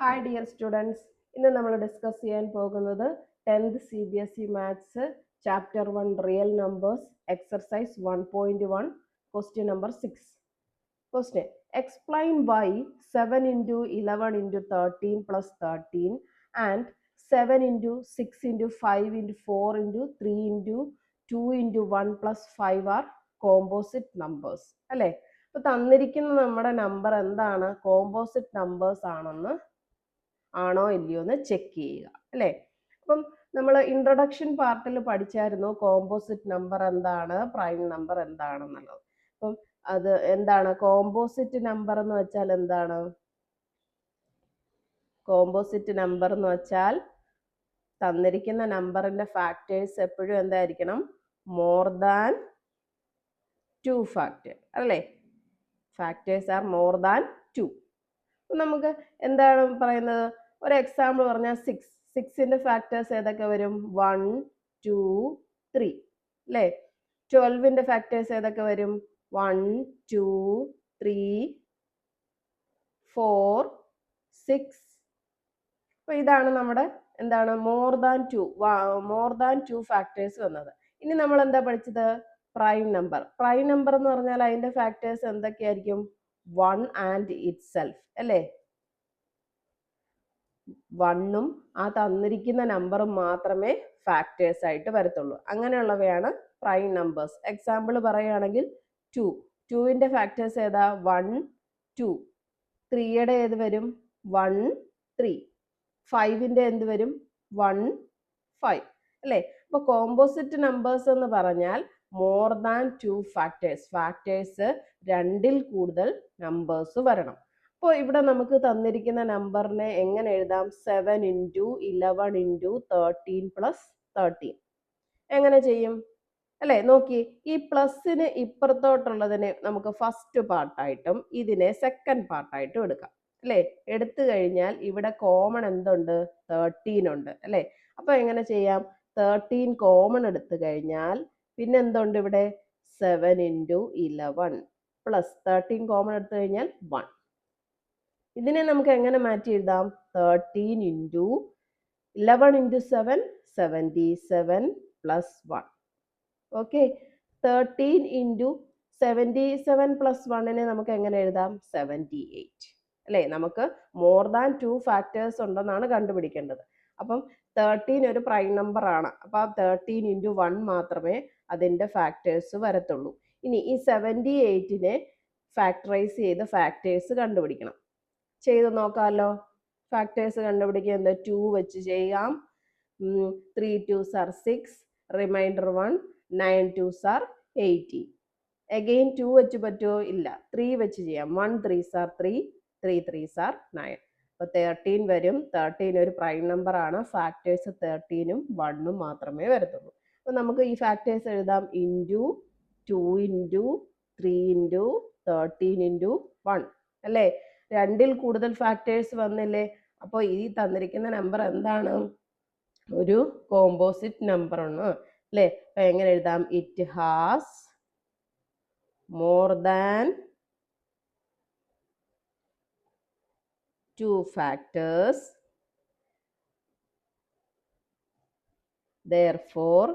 Hi dear students, ഇന്ന് നമ്മൾ discuss ചെയ്യാൻ പോകുന്നത് 10th CBSE Maths Chapter 1 Real Numbers Exercise 1.1 Question number 6. Question. Explain why 7 into 11 into 13 plus 13 and 7 into 6 into 5 into 4 into 3 into 2 into 1 plus 5 are composite numbers. അല്ലേ? അപ്പോൾ തന്നിരിക്കുന്ന നമ്മുടെ number എന്താണ്? Composite numbers ആണോ ഇല്ലയോ എന്ന് ചെക്ക് ചെയ്യുക അല്ലേ. അപ്പം നമ്മൾ ഇൻട്രൊഡക്ഷൻ പാർട്ടിൽ പഠിച്ചായിരുന്നു കോമ്പോസിറ്റ് നമ്പർ എന്താണ്, പ്രൈം നമ്പർ എന്താണെന്നുള്ളത്. അപ്പം അത് എന്താണ് കോമ്പോസിറ്റ് നമ്പർ എന്ന് വെച്ചാൽ എന്താണ്? കോമ്പോസിറ്റ് നമ്പർ എന്ന് വെച്ചാൽ തന്നിരിക്കുന്ന നമ്പറിന്റെ ഫാക്ടേഴ്സ് എപ്പോഴും എന്തായിരിക്കണം? മോർ ദാൻ 2 ഫാക്ടർ അല്ലേ. Factors are more than 2. നമുക്ക് എന്താണ് പറയുന്നത്? ഒരു എക്സാമ്പിൾ പറഞ്ഞാൽ 6ന്റെ ഫാക്ടേഴ്സ് ഏതൊക്കെ വരും? 1 2 3 അല്ലേ. 12ന്റെ ഫാക്ടേഴ്സ് ഏതൊക്കെ വരും? 1 2 3 4 6. അപ്പൊ ഇതാണ് നമ്മുടെ എന്താണ് മോർ ദാൻ 2 ഫാക്ടേഴ്സ് വന്നത്. ഇനി നമ്മൾ എന്താ പഠിച്ചത്? Prime number. പ്രൈം നമ്പർ എന്ന് പറഞ്ഞാൽ അതിന്റെ ഫാക്ടേഴ്സ് എന്തൊക്കെയായിരിക്കും? 1 ആൻഡ് ഇറ്റ് സെൽഫ് അല്ലേ. 1ഉം ആ തന്നിരിക്കുന്ന നമ്പറും മാത്രമേ ഫാക്ടേഴ്സ് ആയിട്ട് വരത്തുള്ളൂ. അങ്ങനെയുള്ളവയാണ് പ്രൈം നമ്പേഴ്സ്. എക്സാമ്പിൾ പറയുകയാണെങ്കിൽ 2ന്റെ ഫാക്ടേഴ്സ് ഏതാ? 1 2. 3യുടെ ഏത് വരും? 1 3. 5ന്റെ എന്ത് വരും? 1 5 അല്ലേ. അപ്പൊ കോമ്പോസിറ്റ് നമ്പേഴ്സ് എന്ന് പറഞ്ഞാൽ മോർ ദാൻ 2 ഫാക്ടേഴ്സ് 2ൽ കൂടുതൽ നമ്പേഴ്സ് വരണം. അപ്പോൾ ഇവിടെ നമുക്ക് തന്നിരിക്കുന്ന നമ്പറിനെ എങ്ങനെ എഴുതാം? 7 into 11 into 13 plus 13. എങ്ങനെ ചെയ്യും അല്ലേ? നോക്കി, ഈ പ്ലസിന് ഇപ്പുറത്തോട്ടുള്ളതിനെ നമുക്ക് ഫസ്റ്റ് പാർട്ടായിട്ടും ഇതിനെ സെക്കൻഡ് പാർട്ടായിട്ടും എടുക്കാം അല്ലേ. എടുത്തു കഴിഞ്ഞാൽ ഇവിടെ കോമൺ എന്തുണ്ട്? 13 ഉണ്ട് അല്ലേ. അപ്പൊ എങ്ങനെ ചെയ്യാം? 13 കോമൺ എടുത്തു കഴിഞ്ഞാൽ പിന്നെ എന്തുണ്ട് ഇവിടെ? 7 into 11 പ്ലസ് 13 കോമൺ എടുത്തു കഴിഞ്ഞാൽ 1. ഇതിനെ നമുക്ക് എങ്ങനെ മാറ്റി എഴുതാം? 13 into 11 into 7 77 plus 1. Okay, 13 into 77 plus 1നെ നമുക്ക് എങ്ങനെ എഴുതാം? 78 അല്ലേ. നമുക്ക് മോർ ദാൻ 2 ഫാക്ടേഴ്സ് ഉണ്ടെന്നാണ് കണ്ടുപിടിക്കേണ്ടത്. അപ്പം 13 ഒരു പ്രൈം നമ്പർ ആണ്. അപ്പൊ 13 into 1 മാത്രമേ അതിന്റെ ഫാക്ടേഴ്സ് വരത്തുള്ളൂ. ഇനി ഈ 78നെ ഫാക്ടറൈസ് ചെയ്ത് ഫാക്ടേഴ്സ് കണ്ടുപിടിക്കണം. ചെയ്ത് നോക്കാമല്ലോ. ഫാക്ടേഴ്സ് കണ്ടുപിടിക്കുക 2 വെച്ച് ചെയ്യാം. 3 2s are 6, reminder 1, 9 2s are 18. Again 2 വെച്ച് പറ്റുമോ? ഇല്ല. 3 വെച്ച് ചെയ്യാം. 1 3s are 3, 3 3s are 9. അപ്പോൾ 13 വരും. 13 ഒരു പ്രൈം നമ്പർ ആണ്. ഫാക്ടേഴ്സ് 13ഉം 1ഉം മാത്രമേ വരത്തുള്ളൂ. അപ്പോൾ നമുക്ക് ഈ ഫാക്ടേഴ്സ് എഴുതാം. ഇൻറ്റു 2 ഇൻറ്റു 3 ഇൻറ്റു 13 ഇൻറ്റു 1 അല്ലേ. 2ൽ കൂടുതൽ ഫാക്ടേഴ്സ് വന്നില്ലേ. അപ്പോൾ ഈ തന്നിരിക്കുന്ന നമ്പർ എന്താണ്? ഒരു കോമ്പോസിറ്റ് നമ്പർ ആണ് അല്ലേ. അപ്പൊ എങ്ങനെ എഴുതാം? It has more than 2 factors, therefore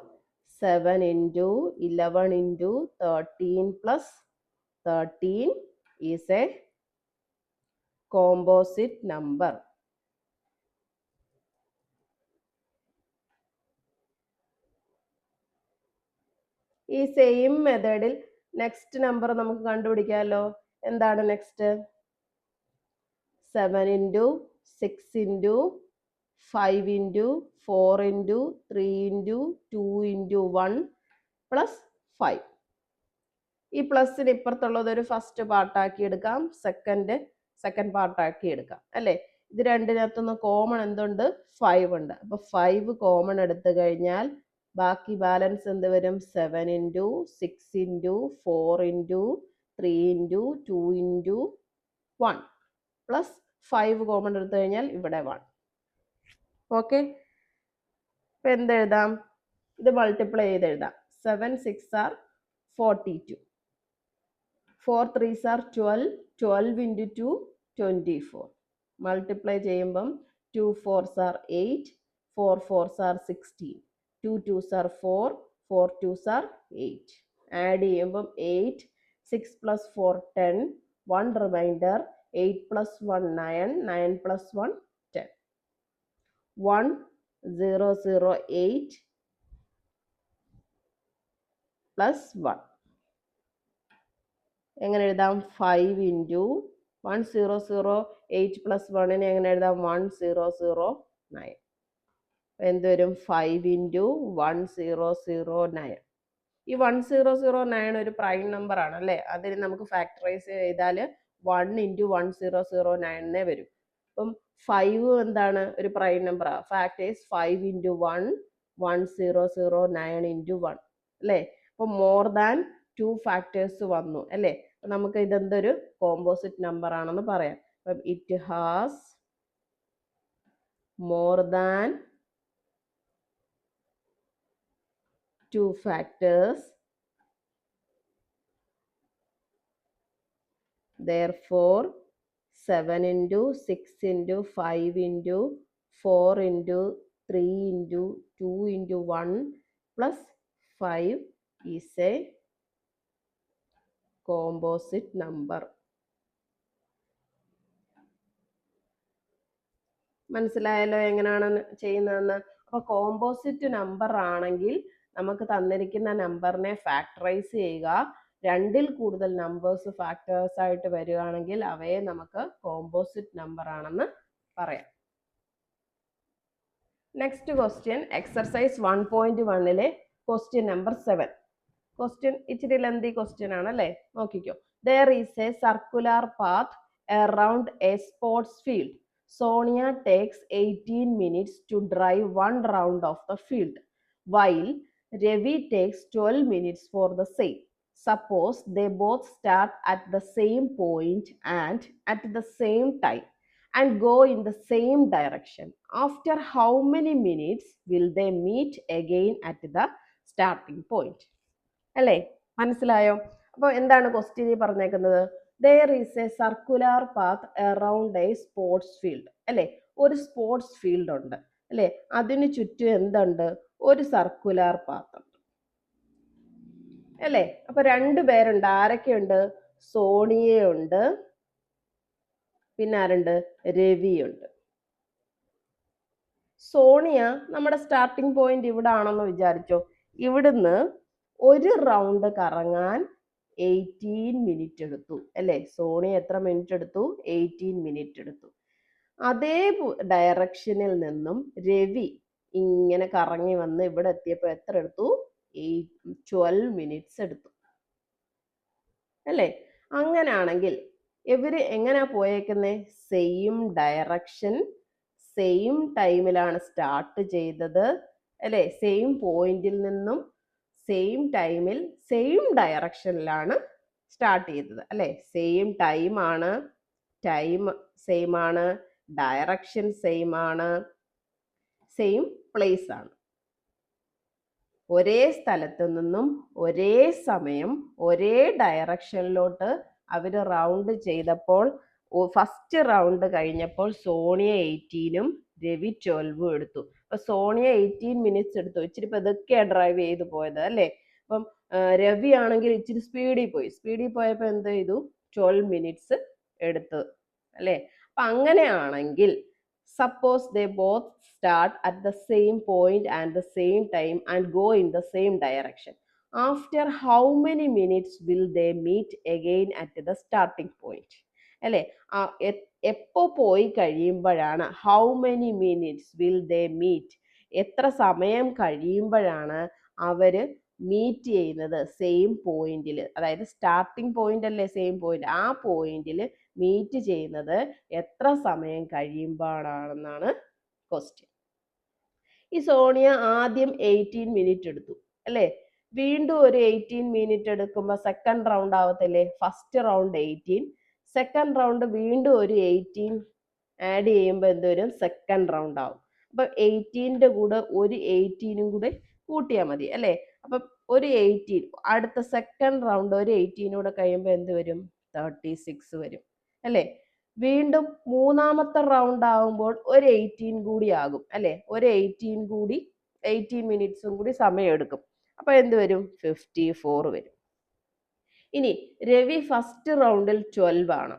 7 into 11 into 13 plus 13 is a composite number. ഈ സെയിം മെത്തേഡിൽ നെക്സ്റ്റ് നമ്പർ നമുക്ക് കണ്ടുപിടിക്കാമല്ലോ. എന്താണ് next? 7 into 6 into 5 into 4 into 3 into 2 into 1 plus 5. ഈ പ്ലസിന് ഇപ്പുറത്തുള്ളത് ഒരു ഫസ്റ്റ് പാർട്ടാക്കി എടുക്കാം, സെക്കൻഡ് പാർട്ടാക്കി എടുക്കാം അല്ലേ. ഇത് രണ്ടിനകത്തുനിന്ന് കോമൺ എന്തുണ്ട്? 5 ഉണ്ട്. അപ്പൊ 5 കോമൺ എടുത്തു കഴിഞ്ഞാൽ ബാക്കി ബാലൻസ് എന്ത് വരും? 7 into 6 into 4 into 3 into 2 into 1 plus 5 common എടുത്തു കഴിഞ്ഞാൽ ഇവിടെ 1. ഓക്കെ, ഇപ്പൊ എന്തെഴുതാം? ഇത് മൾട്ടിപ്ലൈ ചെയ്ത് എഴുതാം. 7 6 are 42, 4 3s are 12, 12 into 2 24. Multiply ചെയ്യുമ്പം 2 4s are 8, 4 4s are 16, 2 2s are 4, 4 2s are 8. Add ചെയ്യുമ്പം 8, 6 plus 4 10, 1 remainder, 8 plus 1 9, 9 plus 1 10. 1 0 0 8 plus 1. എങ്ങനെ എഴുതാം? 5 into 1 0 0 8 plus 1 എങ്ങനെ എഴുതാം? 1 0 0 9. എന്ത് വരും? 5 into 1 0 0 9. ഈ 1 0 0 9 ഒരു പ്രൈം നമ്പർ ആണ് അല്ലേ? അതിന് നമുക്ക് ഫാക്ടറൈസ് ചെയ്താൽ 1 into 1 0 0 9 വരും. അപ്പം 5 എന്താണ്? ഒരു പ്രൈം നമ്പർ ആണ്. ഫാക്ടേഴ്സ് 5 into 1 1 0 0 9 into 1 അല്ലേ? അപ്പം മോർ ദാൻ 2 ഫാക്ടേഴ്സ് വന്നു അല്ലേ? നമുക്ക് ഇതെന്തൊരു കോമ്പോസിറ്റ് നമ്പർ ആണെന്ന് പറയാം. അപ്പം it has more than 2 factors, therefore 7 into 6 into 5 into 4 into 3 into 2 into 1 plus 5 is a composite number. മനസ്സിലായല്ലോ എങ്ങനെയാണ് ചെയ്യുന്നതെന്ന്? അപ്പോൾ കോമ്പോസിറ്റ് നമ്പർ ആണെങ്കിൽ നമുക്ക് തന്നിരിക്കുന്ന നമ്പറിനെ ഫാക്ടറൈസ് ചെയ്യുക. രണ്ടിൽ കൂടുതൽ നമ്പേഴ്സ് ഫാക്ടേഴ്സ് ആയിട്ട് വരികയാണെങ്കിൽ അവയെ നമുക്ക് കോമ്പോസിറ്റ് നമ്പർ ആണെന്ന് പറയാം. Next question exercise 1.1 question number 7. Question ഇച്ചിരി ലെന്തി ക്വസ്റ്റ്യൻ ആണ് അല്ലേ? നോക്കിക്കോ. There is a circular path around a sports field. Sonia takes 18 minutes to drive one round of the field, while Ravi takes 12 minutes for the same. Suppose they both start at the same point and at the same time and go in the same direction. After how many minutes will they meet again at the starting point? അല്ലേ? മനസ്സിലായോ? അപ്പോൾ എന്താണ് question പറഞ്ഞേക്കുന്നത്? There is a circular path around a sports field. അല്ലേ? ഒരു sports field ഉണ്ട് അല്ലേ? അതിന് ചുറ്റും എന്തുണ്ട്? ഒരു സർക്കുലർ പാത്ത് ഉണ്ട് അല്ലേ? അപ്പൊ രണ്ടുപേരുണ്ട്. ആരൊക്കെയുണ്ട്? സോണിയയുണ്ട്, പിന്നെ ആരുണ്ട്? രവിയുണ്ട്. സോണിയ നമ്മുടെ സ്റ്റാർട്ടിംഗ് പോയിന്റ് ഇവിടെ ആണെന്ന് വിചാരിച്ചോ. ഇവിടുന്ന് ഒരു റൗണ്ട് കറങ്ങാൻ 18 മിനിറ്റ് എടുത്തു അല്ലേ? സോണിയ എത്ര മിനിറ്റ് എടുത്തു? 18 മിനിറ്റ് എടുത്തു. അതേ ഡയറക്ഷനിൽ നിന്നും രവി ഇങ്ങനെ കറങ്ങി വന്ന് ഇവിടെ എത്തിയപ്പോൾ എത്ര എടുത്തു? 12 മിനിറ്റ്സ് എടുത്തു അല്ലേ? അങ്ങനാണെങ്കിൽ ഇവര് എങ്ങനെയാ പോയേക്കുന്നേ? സെയിം ഡയറക്ഷൻ, സെയിം ടൈമിലാണ് സ്റ്റാർട്ട് ചെയ്തത് അല്ലേ? സെയിം പോയിന്റിൽ നിന്നും സെയിം ടൈമിൽ സെയിം ഡയറക്ഷനിലാണ് സ്റ്റാർട്ട് ചെയ്തത് അല്ലേ? സെയിം ടൈം ആണ്, ടൈം സെയിം ആണ്, ഡയറക്ഷൻ സെയിം ആണ്, സെയിം പ്ലേസ് ആണ്. ഒരേ സ്ഥലത്ത് നിന്നും ഒരേ സമയം ഒരേ ഡയറക്ഷനിലോട്ട് അവർ റൗണ്ട് ചെയ്തപ്പോൾ ഫസ്റ്റ് റൗണ്ട് കഴിഞ്ഞപ്പോൾ സോണിയ 18ഉം രവി 12ഉം എടുത്തു. അപ്പൊ സോണിയ 18 മിനിറ്റ്സ് എടുത്തു. ഇച്ചിരി പതുക്കെയാണ് ഡ്രൈവ് ചെയ്ത് പോയത് അല്ലേ? അപ്പം രവി ആണെങ്കിൽ ഇച്ചിരി സ്പീഡിൽ പോയി. സ്പീഡിൽ പോയപ്പോൾ എന്ത് ചെയ്തു? 12 മിനിറ്റ്സ് എടുത്തു അല്ലേ? അപ്പൊ അങ്ങനെയാണെങ്കിൽ suppose they both start at the same point and the same time and go in the same direction. After how many minutes will they meet again at the starting point? അല്ലേ? എപ്പോ പോയി കഴിയുമ്പോഴാണ് how many minutes will they meet? എത്ര സമയം കഴിയുമ്പോഴാണ് അവര് meet ചെയ്യുന്നത് same പോയിന്റിൽ? അതായത് സ്റ്റാർട്ടിംഗ് പോയിന്റ് അല്ലേ സെയിം പോയിന്റ്, ആ പോയിന്റിൽ മീറ്റ് ചെയ്യുന്നത് എത്ര സമയം കഴിയുമ്പോഴാണെന്നാണ് ക്വസ്റ്റ്യൻ. ഈ സോണിയ ആദ്യം 18 മിനിറ്റ് എടുത്തു അല്ലേ? വീണ്ടും ഒരു 18 മിനിറ്റ് എടുക്കുമ്പോൾ സെക്കൻഡ് റൗണ്ട് ആവത്തില്ലേ? ഫസ്റ്റ് റൗണ്ട് 18, സെക്കൻഡ് റൗണ്ട് വീണ്ടും ഒരു 18 ആഡ് ചെയ്യുമ്പോൾ എന്ത് വരും? സെക്കൻഡ് റൗണ്ട് ആവും. അപ്പൊ 18ന്റെ കൂടെ ഒരു 18ഉം കൂടെ കൂട്ടിയാൽ മതി അല്ലേ? അപ്പൊ ഒരു 18, അടുത്ത സെക്കൻഡ് റൗണ്ട് ഒരു 18 കൂടെ കഴിയുമ്പോൾ എന്ത് വരും? 36 വരും അല്ലേ? വീണ്ടും മൂന്നാമത്തെ റൗണ്ട് ആകുമ്പോൾ ഒരു 18 കൂടി ആകും അല്ലെ, ഒരു 18 മിനിറ്റ്സും കൂടി സമയം എടുക്കും. അപ്പൊ എന്ത് വരും? 54 വരും. ഇനി രവി ഫസ്റ്റ് റൗണ്ടിൽ 12 ആണ്,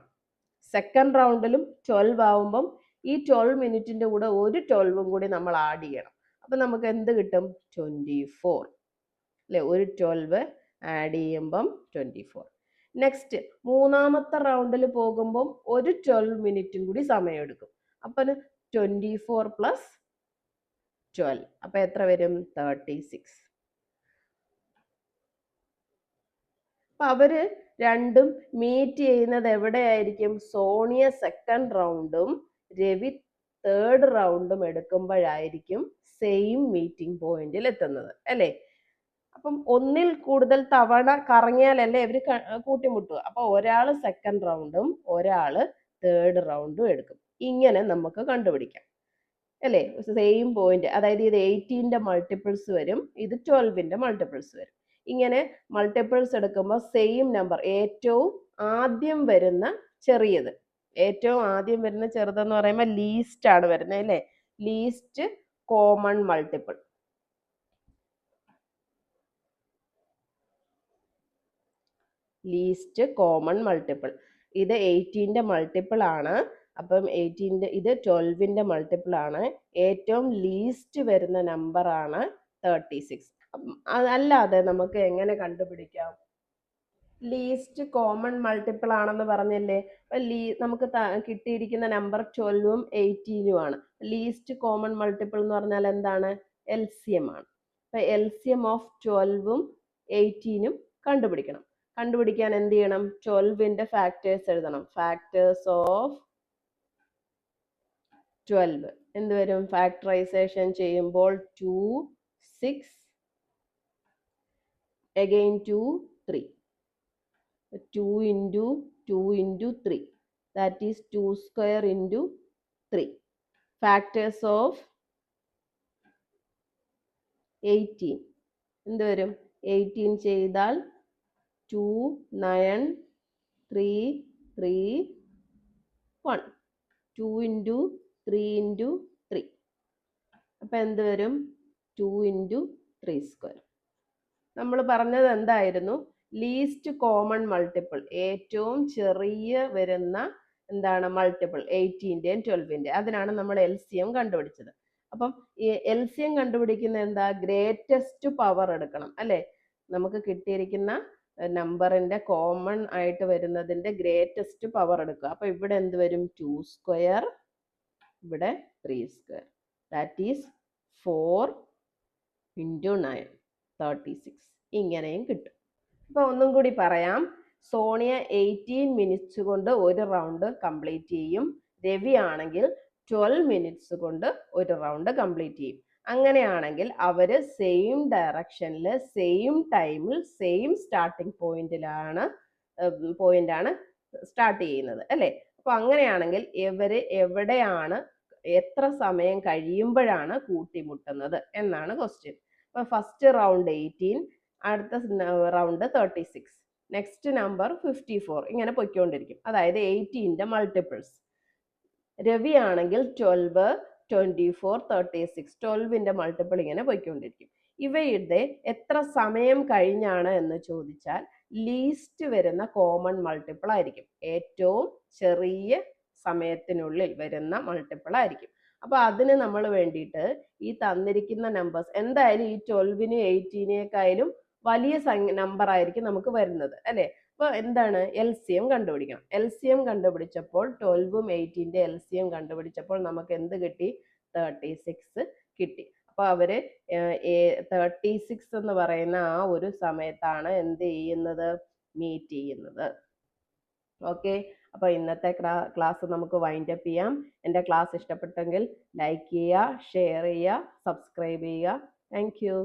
സെക്കൻഡ് റൗണ്ടിലും 12 ആവുമ്പം ഈ 12 മിനിറ്റിന്റെ കൂടെ ഒരു 12ഉം കൂടി നമ്മൾ ആഡ് ചെയ്യണം. അപ്പൊ നമുക്ക് എന്ത് കിട്ടും? 24 അല്ലെ, ഒരു 12 ആഡ് ചെയ്യുമ്പം 24. നെക്സ്റ്റ് മൂന്നാമത്തെ റൗണ്ടിൽ പോകുമ്പം ഒരു 12 മിനിറ്റും കൂടി സമയം എടുക്കും. അപ്പം 24 പ്ലസ് 12 അപ്പൊ എത്ര വരും? 36. അപ്പൊ അവര് രണ്ടും മീറ്റ് ചെയ്യുന്നത് എവിടെയായിരിക്കും? സോണിയ സെക്കൻഡ് റൗണ്ടും രവി തേർഡ് റൗണ്ടും എടുക്കുമ്പോഴായിരിക്കും സെയിം മീറ്റിംഗ് പോയിന്റിൽ എത്തുന്നത് അല്ലേ. അപ്പം ഒന്നിൽ കൂടുതൽ തവണ കറങ്ങിയാലല്ലേ ഇവര് കൂട്ടിമുട്ടുക. അപ്പൊ ഒരാള് സെക്കൻഡ് റൗണ്ടും ഒരാള് തേർഡ് റൗണ്ടും എടുക്കും. ഇങ്ങനെ നമുക്ക് കണ്ടുപിടിക്കാം അല്ലേ. സെയിം പോയിന്റ്, അതായത് ഇത് 18ന്റെ മൾട്ടിപ്പിൾസ് വരും, ഇത് 12ന്റെ മൾട്ടിപ്പിൾസ് വരും. ഇങ്ങനെ മൾട്ടിപ്പിൾസ് എടുക്കുമ്പോൾ സെയിം നമ്പർ, ഏറ്റവും ആദ്യം വരുന്ന ചെറിയത്, ഏറ്റവും ആദ്യം വരുന്ന ചെറുതെന്ന് പറയുമ്പോൾ ലീസ്റ്റ് ആണ് വരുന്നത് അല്ലേ. Least common multiple, least common multiple. ഇത് 18ന്റെ മൾട്ടിപ്പിൾ ആണ്. അപ്പം 18ന്റെ ഇത് 12ന്റെ മൾട്ടിപ്പിൾ ആണ്. ഏറ്റവും ലീസ്റ്റ് വരുന്ന നമ്പർ ആണ് 36. അതല്ലാതെ നമുക്ക് എങ്ങനെ കണ്ടുപിടിക്കാം? ലീസ്റ്റ് കോമൺ മൾട്ടിപ്പിൾ ആണെന്ന് പറഞ്ഞല്ലേ. അപ്പൊ നമുക്ക് കിട്ടിയിരിക്കുന്ന നമ്പർ 12ഉം 18ഉം ആണ്. ലീസ്റ്റ് കോമൺ മൾട്ടിപ്പിൾ എന്ന് പറഞ്ഞാൽ എന്താണ്? LCM ആണ്. അപ്പൊ LCM ഓഫ് 12ഉം 18ഉം കണ്ടുപിടിക്കണം. കണ്ടുപിടിക്കാൻ എന്ത് ചെയ്യണം? 12ന്റെ ഫാക്ടേഴ്സ് എഴുതണം. ഫാക്ടേഴ്സ് ഓഫ് 12 എന്ത് വരും? ഫാക്ടറൈസേഷൻ ചെയ്യുമ്പോൾ 2, 6, again 2, 3. 2 into 2 into 3, that is 2 square into 3. Factors of 18 എന്ത് വരും? 18 ചെയ്താൽ 2, 9, 3, 3, 1. 2 into 3 into 3. അപ്പം എന്ത് വരും? 2 into 3 square. നമ്മൾ പറഞ്ഞത് എന്തായിരുന്നു? ലീസ്റ്റ് കോമൺ മൾട്ടിപ്പിൾ, ഏറ്റവും ചെറിയ വരുന്ന എന്താണ് മൾട്ടിപ്പിൾ 18ന്റെയും 12ന്റെയും, അതിനാണ് നമ്മൾ LCM കണ്ടുപിടിച്ചത്. അപ്പം ഈ LCM കണ്ടുപിടിക്കുന്ന എന്താ? ഗ്രേറ്റസ്റ്റ് പവർ എടുക്കണം അല്ലെ. നമുക്ക് കിട്ടിയിരിക്കുന്ന നമ്പറിന്റെ കോമൺ ആയിട്ട് വരുന്നതിന്റെ ഗ്രേറ്റസ്റ്റ് പവർ എടുക്കുക. അപ്പൊ ഇവിടെ എന്ത് വരും? 2 സ്ക്വയർ, ഇവിടെ 3 സ്ക്വയർ, ദാറ്റ് ഈസ് 4 into 9, 36. ഇങ്ങനെയും കിട്ടും. അപ്പൊ ഒന്നും കൂടി പറയാം. സോണിയ 18 മിനിറ്റ്സ് കൊണ്ട് ഒരു റൗണ്ട് കംപ്ലീറ്റ് ചെയ്യും. രവി ആണെങ്കിൽ 12 മിനിറ്റ്സ് കൊണ്ട് ഒരു റൗണ്ട് കംപ്ലീറ്റ് ചെയ്യും. അങ്ങനെയാണെങ്കിൽ അവര് സെയിം ഡയറക്ഷനിൽ, സെയിം ടൈമിൽ, സെയിം സ്റ്റാർട്ടിംഗ് പോയിന്റാണ് സ്റ്റാർട്ട് ചെയ്യുന്നത് അല്ലേ. അപ്പൊ അങ്ങനെയാണെങ്കിൽ ഇവര് എവിടെയാണ്, എത്ര സമയം കഴിയുമ്പോഴാണ് കൂട്ടിമുട്ടുന്നത് എന്നാണ് ക്വസ്റ്റ്യൻ. അപ്പൊ ഫസ്റ്റ് റൗണ്ട് 18, അടുത്ത റൗണ്ട് 36, നെക്സ്റ്റ് നമ്പർ 54, ഇങ്ങനെ പൊയ്ക്കൊണ്ടിരിക്കും. അതായത് 18ന്റെ മൾട്ടിപ്പിൾസ്. രവി ആണെങ്കിൽ 12, 24, 36, 12ന്റെ മൾട്ടിപ്പിൾ ഇങ്ങനെ പൊയ്ക്കൊണ്ടിരിക്കും. ഇവയുടെ എത്ര സമയം കഴിഞ്ഞാണ് എന്ന് ചോദിച്ചാൽ ലീസ്റ്റ് വരുന്ന കോമൺ മൾട്ടിപ്പിൾ ആയിരിക്കും, ഏറ്റവും ചെറിയ സമയത്തിനുള്ളിൽ വരുന്ന മൾട്ടിപ്പിൾ ആയിരിക്കും. അപ്പൊ അതിന് നമ്മൾ വേണ്ടിയിട്ട് ഈ തന്നിരിക്കുന്ന നമ്പേഴ്സ്, എന്തായാലും ഈ 12നും 18നേക്കാളും വലിയ നമ്പർ ആയിരിക്കും നമുക്ക് വരുന്നത് അല്ലെ. അപ്പൊ എന്താണ്? LCM കണ്ടുപിടിക്കണം. LCM കണ്ടുപിടിച്ചപ്പോൾ 12ഉം 18ന്റെ LCM കണ്ടുപിടിച്ചപ്പോൾ നമുക്ക് എന്ത് കിട്ടി? 36 കിട്ടി. അപ്പൊ അവര് 36 എന്ന് പറയുന്ന ആ ഒരു സമയത്താണ് എന്ത് ചെയ്യുന്നത്? മീറ്റ് ചെയ്യുന്നത്. ഓക്കെ, അപ്പൊ ഇന്നത്തെ ക്ലാസ് നമുക്ക് വൈൻഡ് അപ്പ് ചെയ്യാം. എൻ്റെ ക്ലാസ് ഇഷ്ടപ്പെട്ടെങ്കിൽ ലൈക്ക് ചെയ്യുക, ഷെയർ ചെയ്യുക, സബ്സ്ക്രൈബ് ചെയ്യുക. Thank you.